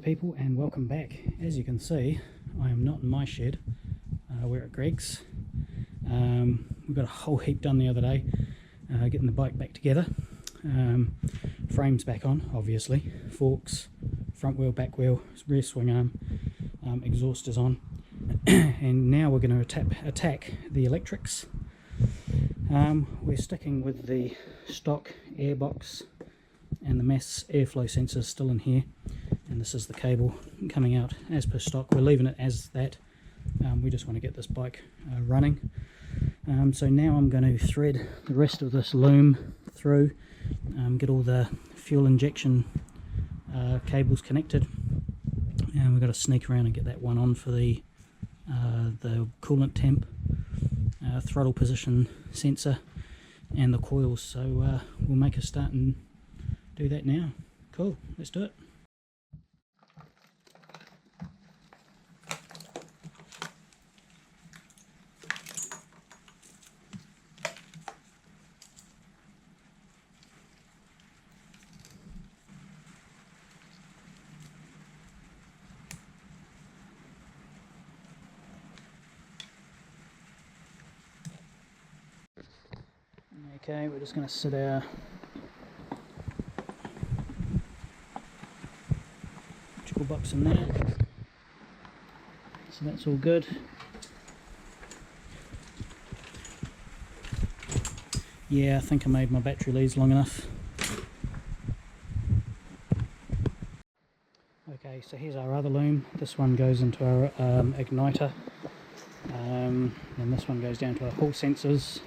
people, and welcome back. As you can see, I am not in my shed, we're at Greg's. We got a whole heap done the other day, getting the bike back together. Frames back on, obviously, forks, front wheel, back wheel, rear swing arm, exhaust is on, and now we're going to attack the electrics. We're sticking with the stock airbox and the mass airflow sensors still in here, and this is the cable coming out as per stock. We're leaving it as that. We just want to get this bike running. So now I'm going to thread the rest of this loom through, get all the fuel injection cables connected, and we've got to sneak around and get that one on for the coolant temp, throttle position sensor and the coils. So we'll make a start and do that now. Cool, let's do it. Okay, we're just going to sit our electrical box in there, so that's all good. Yeah, I think I made my battery leads long enough. Okay, so here's our other loom. This one goes into our igniter, and this one goes down to our hall sensors.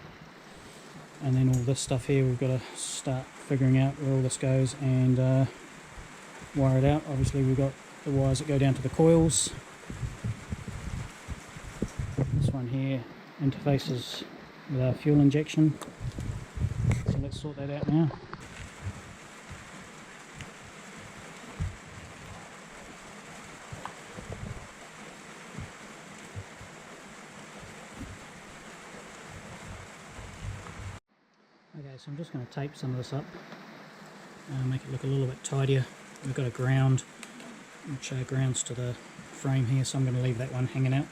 And then all this stuff here, we've got to start figuring out where all this goes and wire it out. Obviously we've got the wires that go down to the coils. This one here interfaces with our fuel injection. So let's sort that out now. Okay, so I'm just going to tape some of this up, make it look a little bit tidier. We've got a ground, which grounds to the frame here, so I'm going to leave that one hanging out.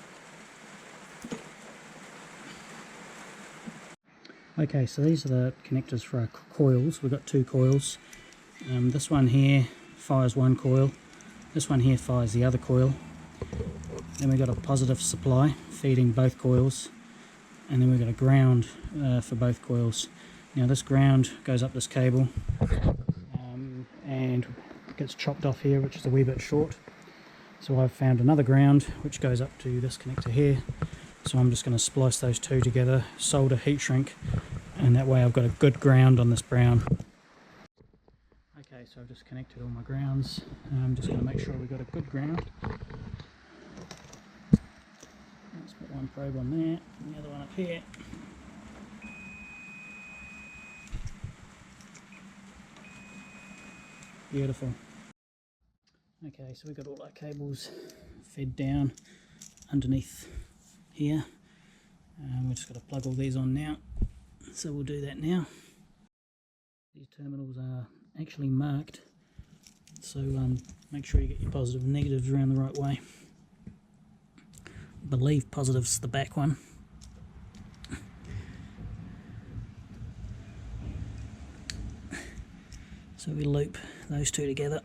Okay, so these are the connectors for our coils. We've got two coils. This one here fires one coil, this one here fires the other coil. Then we've got a positive supply feeding both coils, and then we've got a ground for both coils. Now this ground goes up this cable and gets chopped off here, which is a wee bit short. So I've found another ground which goes up to this connector here. So I'm just going to splice those two together, solder, heat shrink, and that way I've got a good ground on this brown. Okay, so I've just connected all my grounds. I'm just going to make sure we've got a good ground. Let's put one probe on there and the other one up here. Beautiful. Okay, so we've got all our cables fed down underneath here. We've just got to plug all these on now. So we'll do that now. These terminals are actually marked, so make sure you get your positives and negatives around the right way. I believe positive's the back one. So we loop those two together.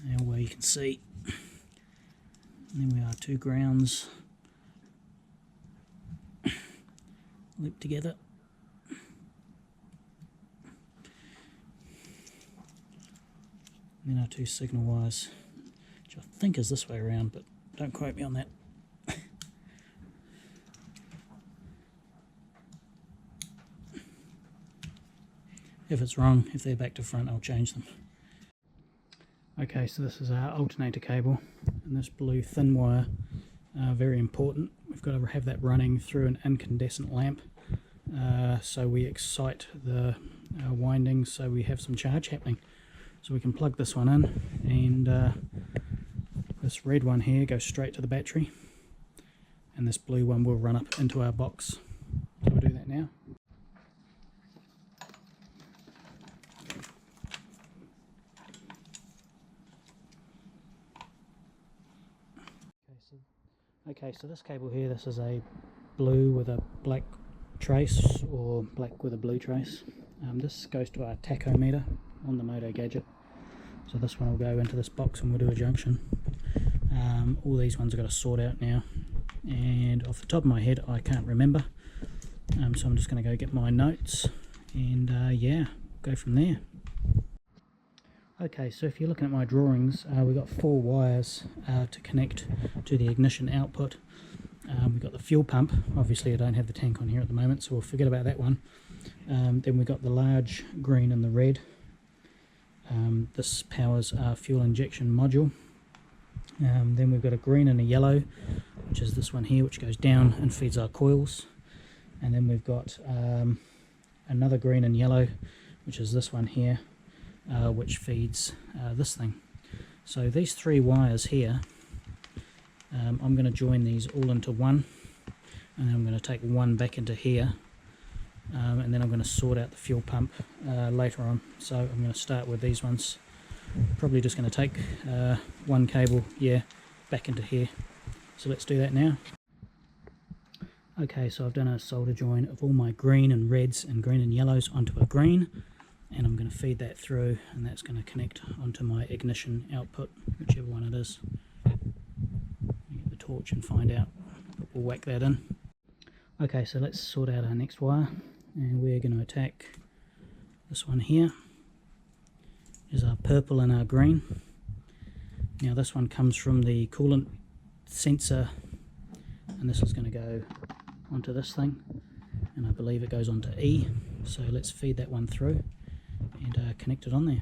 Now where you can see, and then we are two grounds looped together. And then our two signal wires, which I think is this way around, but don't quote me on that. If it's wrong, if they're back to front, I'll change them. Okay, so this is our alternator cable, and this blue thin wire, very important. We've got to have that running through an incandescent lamp, so we excite the windings so we have some charge happening. So we can plug this one in, and this red one here goes straight to the battery, and this blue one will run up into our box. So we'll do that now. Okay, so this cable here, this is a blue with a black trace, or black with a blue trace. This goes to our tachometer on the Motogadget. So this one will go into this box and we'll do a junction. All these ones I've got to sort out now, and off the top of my head I can't remember, so I'm just going to go get my notes and yeah, go from there. Okay, so if you're looking at my drawings, we've got 4 wires to connect to the ignition output. We've got the fuel pump. Obviously I don't have the tank on here at the moment, so we'll forget about that one. Then we've got the large green and the red. This powers our fuel injection module. Then we've got a green and a yellow, which is this one here, which goes down and feeds our coils. And then we've got another green and yellow, which is this one here, which feeds this thing. So these 3 wires here, I'm going to join these all into one, and then I'm going to take one back into here, and then I'm going to sort out the fuel pump later on. So I'm going to start with these ones. Probably just going to take one cable, yeah, back into here. So let's do that now. Okay, so I've done a solder join of all my green and reds and green and yellows onto a green, and I'm going to feed that through, and that's going to connect onto my ignition output, whichever one it is. Get the torch and find out, but we'll whack that in. Okay, so let's sort out our next wire, and we're going to attack this one here. Is our purple and our green. Now this one comes from the coolant sensor, and this is going to go onto this thing, and I believe it goes onto E, so let's feed that one through and connect it on there.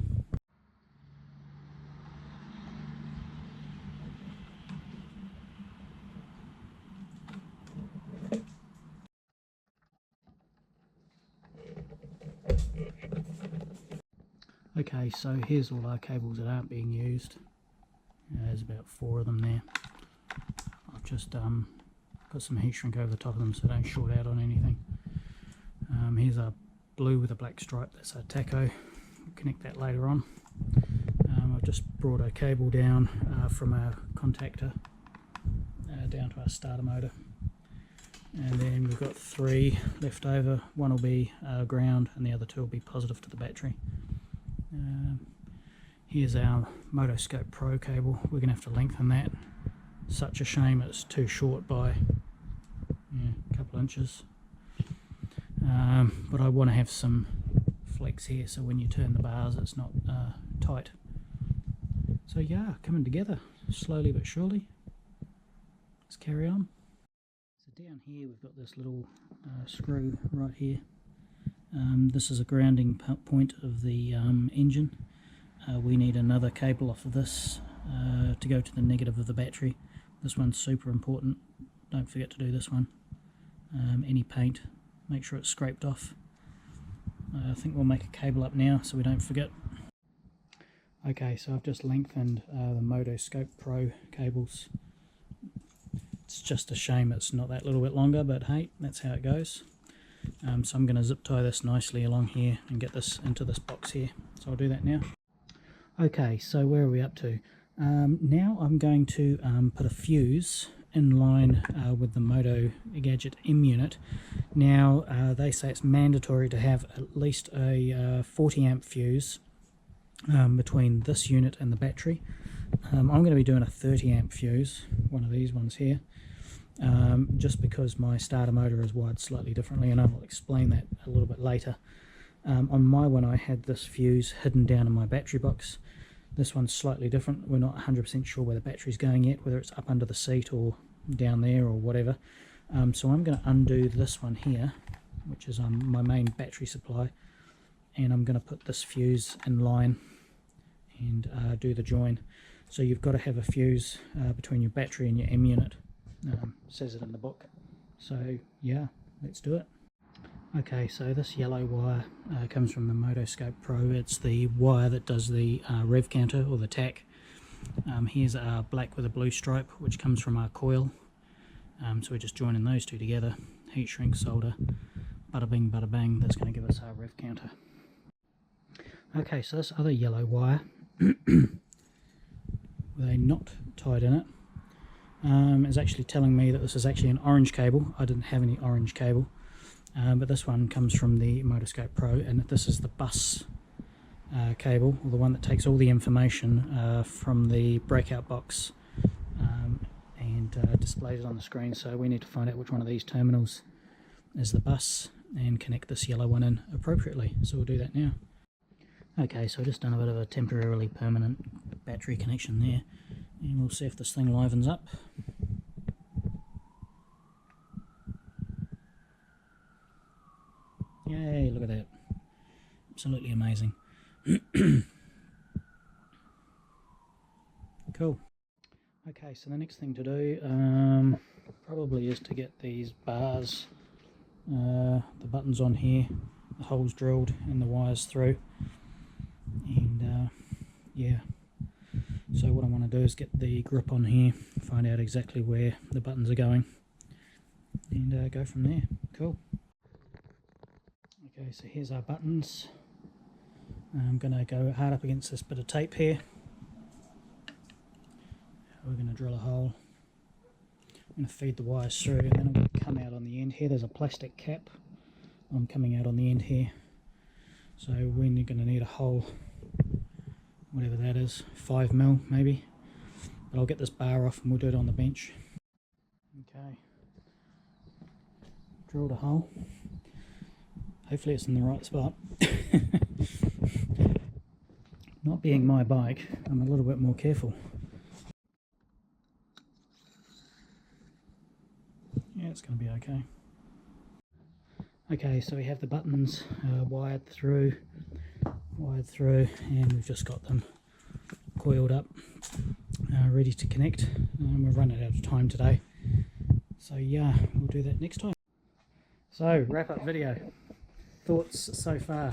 Okay, so here's all our cables that aren't being used. There's about 4 of them there. I've just got some heat shrink over the top of them so they don't short out on anything. Here's our blue with a black stripe, that's our tacho. We'll connect that later on. I've just brought a cable down from our contactor down to our starter motor. And then we've got 3 left over. One will be ground and the other 2 will be positive to the battery. Here's our Motoscope Pro cable. We're going to have to lengthen that. Such a shame it's too short by a couple inches. But I want to have some flex here so when you turn the bars it's not tight. So yeah, coming together slowly but surely. Let's carry on. So down here we've got this little screw right here. This is a grounding point of the engine. We need another cable off of this to go to the negative of the battery. This one's super important, don't forget to do this one. Any paint, make sure it's scraped off. I think we'll make a cable up now so we don't forget. Okay, so I've just lengthened the Motoscope Pro cables. It's just a shame it's not that little bit longer, but hey, that's how it goes. So I'm going to zip tie this nicely along here and get this into this box here. So I'll do that now. Okay, so where are we up to? Now I'm going to put a fuse in line with the Motogadget M unit. Now they say it's mandatory to have at least a 40 amp fuse between this unit and the battery. I'm going to be doing a 30 amp fuse, one of these ones here. Just because my starter motor is wired slightly differently, and I will explain that a little bit later. On my one I had this fuse hidden down in my battery box. This one's slightly different. We're not 100% sure where the battery's going yet, whether it's up under the seat or down there or whatever. So I'm going to undo this one here, which is my main battery supply, and I'm going to put this fuse in line and do the join. So you've got to have a fuse between your battery and your M unit. Says it in the book. So yeah, let's do it. Okay, so this yellow wire comes from the Motoscope Pro. It's the wire that does the rev counter or the tach. Here's our black with a blue stripe, which comes from our coil. So we're just joining those 2 together. Heat shrink, solder, bada bing, bada bang. That's going to give us our rev counter. Okay, so this other yellow wire with a knot tied in it is actually telling me that this is actually an orange cable. I didn't have any orange cable, but this one comes from the Motogadget Pro, and this is the bus cable, or the one that takes all the information from the breakout box and displays it on the screen. So we need to find out which one of these terminals is the bus and connect this yellow one in appropriately. So we'll do that now. Okay, so I've just done a bit of a temporarily permanent battery connection there, and we'll see if this thing livens up. Yay, look at that. Absolutely amazing. Cool. Okay, so the next thing to do probably is to get these bars, the buttons on here, the holes drilled and the wires through. And yeah, so what I want to do is get the grip on here, find out exactly where the buttons are going, and go from there. Cool. Okay, so here's our buttons. I'm going to go hard up against this bit of tape here. We're going to drill a hole. I'm going to feed the wires through, and then I'm going to come out on the end here. There's a plastic cap. I'm coming out on the end here. So we're going to need a hole, whatever that is, 5mm maybe. But I'll get this bar off and we'll do it on the bench. Okay. Drilled a hole. Hopefully it's in the right spot. Not being my bike, I'm a little bit more careful. Yeah, it's going to be okay. Okay, so we have the buttons wired through, and we've just got them coiled up, ready to connect. We're running out of time today, so yeah, we'll do that next time. So, wrap up video. Thoughts so far?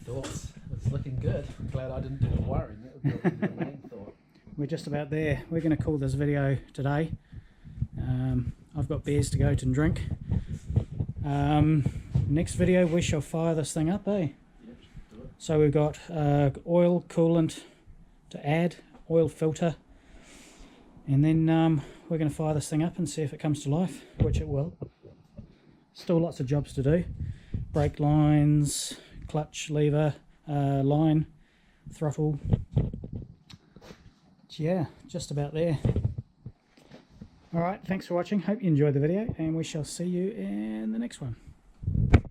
Thoughts? It's looking good. I'm glad I didn't do the wiring. That would be the main thought. We're just about there. We're going to call this video today. I've got beers to go to and drink. Next video we shall fire this thing up, eh? Yep, do it. So we've got oil, coolant to add, oil filter, and then we're going to fire this thing up and see if it comes to life, which it will. Still lots of jobs to do. Brake lines, clutch lever, line, throttle. Yeah, just about there. Alright, thanks for watching. Hope you enjoyed the video, and we shall see you in the next one.